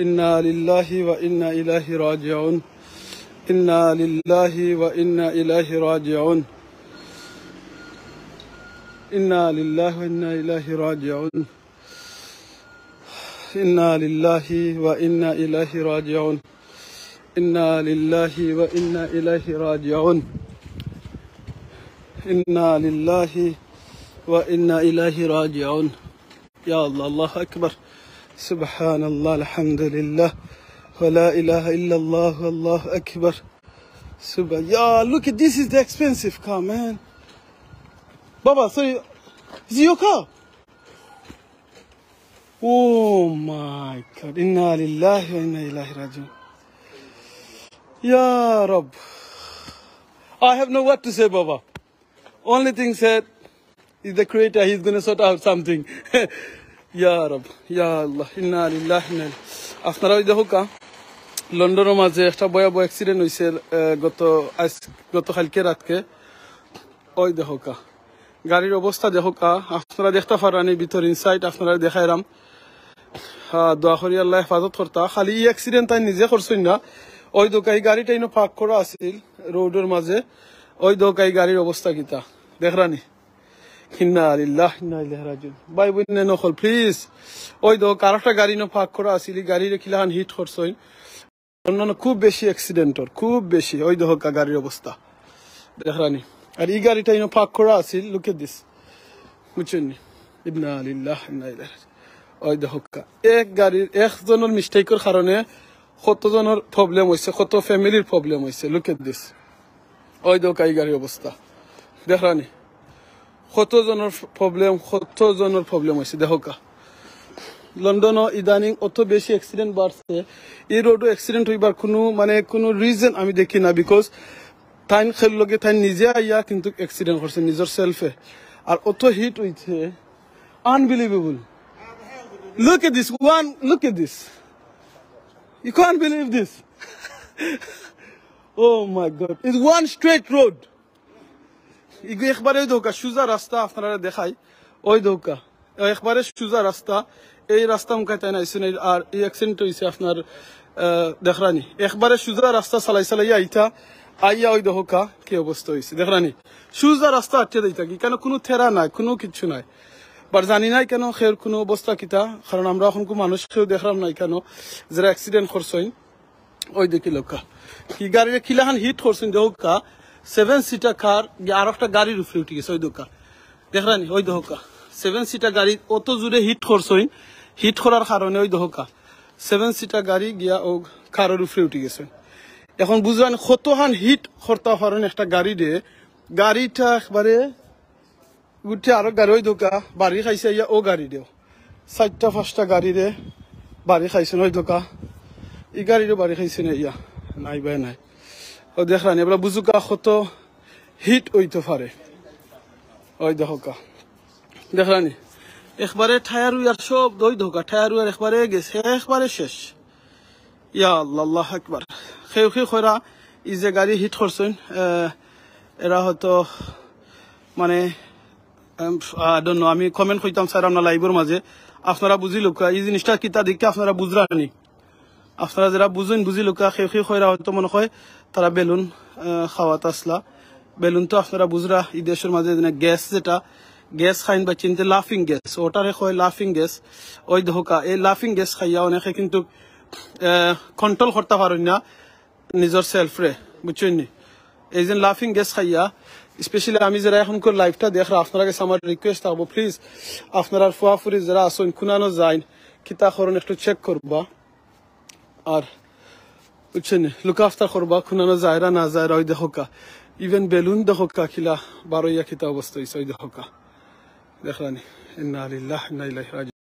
إنا لله وإنا إليه راجعون إنا لله وإنا إليه راجعون إنا لله وإنا إليه راجعون إنا لله وإنا إليه راجعون إنا لله وإنا إليه راجعون إنا لله وإنا إليه راجعون يا الله الله أكبر سبحان الله الحمد لله ولا إله إلا الله والله أكبر Yeah, look at this is the expensive car, man. Baba, so is it your car? Oh my God. Inna lillahi wa inna ilahi rajiun. Ya Rabb. I have no word to say, Baba. Only thing said is the creator, he's going to sort out something. Ya Rabb. Ya Allah. Inna lillahi wa inna ilahi. আপনারা ওই দেখো কা লন্ডনের মাঝে একটা ভয়াবহ accident হয়েছে গত কালকে রাতকে ওই দেখো কা গাড়ির অবস্থা দেখো কা আপনারা দেখতে পারেন ভিতর ইনসাইড আপনারা দেখাইরাম দোয়া করি আল্লাহ হেফাজত করতা খালি এই অ্যাক্সিডেন্ট তাই নিজে করছেন না ওই দোকাই গাড়িটা ইনো পার্ক করা আছিল রোডের মাঝে ওই দোকাই গাড়ির অবস্থা কিতা দেখরানি ইন্না লিল্লাহি ইন্না ইলাইহি রাজিউন ভাই বোন নকল প্লিজ ওই দো আরেকটা গাড়ি নো পার্ক করা আছিল গাড়ির খিলান হিট করছেন অন্যান্য খুব বেশি অ্যাক্সিডেন্টর খুব বেশি ওই দেখো গাড়ির অবস্থা দেখরানি আর এই গাড়িটা ইনো পার্ক করা আছিল লুক এট দিস বুঝছেন ইন্না লিল্লাহি ইন্না ইলাইহি ওই দেখো এক গাড়ির একজনের মিস্টেকের কারণে কতজনের প্রবলেম হইছে কত ফ্যামিলির প্রবলেম হইছে লুক এট দিস ওই দেখো এই গাড়ির অবস্থা দেখরানি কতজনের প্রবলেম হইছে দেখো লন্ডনও ইদানিং অত বেশি অ্যাক্সিডেন্ট বাড়ছে এই রোডও অ্যাক্সিডেন্ট হইবার কোনো রিজন আমি দেখি না বিকজ তাইন খেললগে তাইন নিজে আইয়া কিন্তু অ্যাক্সিডেন্ট করছে নিজের সেলফে আর অত হিট হইছে unbelievable look at this you can't believe this oh my god it's one straight road একবারে ধোকা সোজা রাস্তা আপনারা দেখাই ওই ধোকা একবারে সোজা রাস্তা এই রাস্তা মুখাইতে নাইছেন আর এই অ্যাক্সিডেন্ট হইছে আপনার দেখরানি একবারে সোজা রাস্তা চালাই আইয়া ওই ধোকা কি অবস্থা হইছে দেখরানি সোজা রাস্তা আটকে দিতা কি কেন কোনো থেরা নাই কোনো কিছু নাই বার জানি নাই কেন খের কোনো অবস্থা কিতা কারণ আমরা এখন কোনো মানুষকেও দেখলাম নাই কেন যারা অ্যাক্সিডেন্ট করছেন ওই দেখি লোকা কি গাড়ি খিলাহান হিট করছেন ধোকা 7 সিটার কার আর একটা গাড়ির উপরে উঠে গেছে ওই দোকা দেখরানি ওই দোকা 7 সিটার গাড়ি অত জোরে হিট করছেন হিট করার কারণে ওই দোকা 7 সিটার গাড়ি গিয়া ও কারের উপরে উঠে গেছে এখন বুঝলেন কতহান হিট করতে পারেন একটা গাড়ি দিয়ে গাড়িটা একবারে উঠে আরো গাড়ি ওই দোকা বাড়ি খাইছে ইয়া ও গাড়ি দিও 4টা-5টা গাড়ি রে বাড়ি খাইছেন ওই দোকা এই গাড়িরও বাড়ি খাইছে না ইয়া নাই ভাই নাই ও দেখরানি এবার বুঝুকা কত হিট হইতে পারে ওই দেখোকা দেখরানি একবারে টায়ার উয়ার সব দই ধোকা টায়ার উয়ার একবারে গেছে একবারে শেষ ইয়া আল্লাহ আল্লাহ আকবার খেয়ে খরা এই যে গাড়ি হিট করছেন এরা হয়তো মানে ডোন্ট নো আমি কমেন্ট কইতাম স্যার আপনার লাইভের মাঝে আপনারা বুঝি লোক এই জিনিসটা কিতা দেখে আপনারা বুঝরানি আপনারা যারা বুঝি লোক খেয়ে খরা হয়তো মনে হয় তারা বেলুন খাওয়াত আসলা বেলুন তো আপনারা বুঝরা এই দেশের মাঝে গ্যাস যেটা গ্যাস খাইন বা চিনতে লাফিং গ্যাস ওটারে হয় লাফিং গ্যাস ওই ধোকা এই লাফিং গ্যাস খাইয়া অনেকে কিন্তু কন্ট্রোল করতে পারেন না নিজের সেলফরে বুঝছেন নি এই যে লাফিং গ্যাস খাইয়া স্পেশালি আমি যারা এখনকার লাইফটা দেখরা আপনারা কাছে আমার রিকোয়েস্ট থাকবো প্লিজ আপনারা ফুয়াফুরি যারা আসুন খুনানো যাইন কিতা করুন একটু চেক করবা আর বুঝছেন লুক আফটার করবা খুনানো যায়রা না যায়রা ওই দেখোকা ইভেন বেলুন দেখোকা খিলা বারোইয়া খিতা অবস্থা হয়েছে ওই দেখোকা দেখলানি ইন্না লিল্লাহি ওয়া ইন্না ইলাইহি রাজিউন